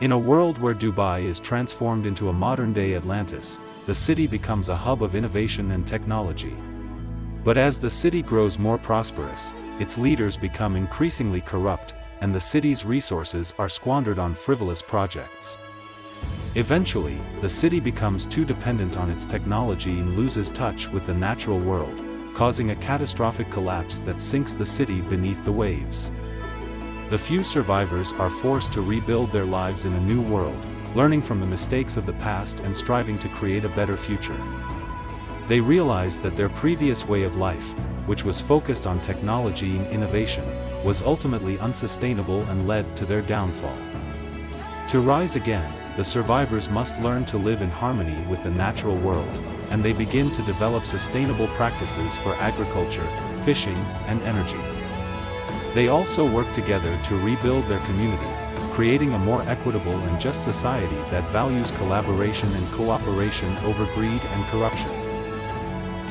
In a world where Dubai is transformed into a modern-day Atlantis, the city becomes a hub of innovation and technology. But as the city grows more prosperous, its leaders become increasingly corrupt, and the city's resources are squandered on frivolous projects. Eventually, the city becomes too dependent on its technology and loses touch with the natural world, causing a catastrophic collapse that sinks the city beneath the waves. The few survivors are forced to rebuild their lives in a new world, learning from the mistakes of the past and striving to create a better future. They realize that their previous way of life, which was focused on technology and innovation, was ultimately unsustainable and led to their downfall. To rise again, the survivors must learn to live in harmony with the natural world, and they begin to develop sustainable practices for agriculture, fishing, and energy. They also work together to rebuild their community, creating a more equitable and just society that values collaboration and cooperation over greed and corruption.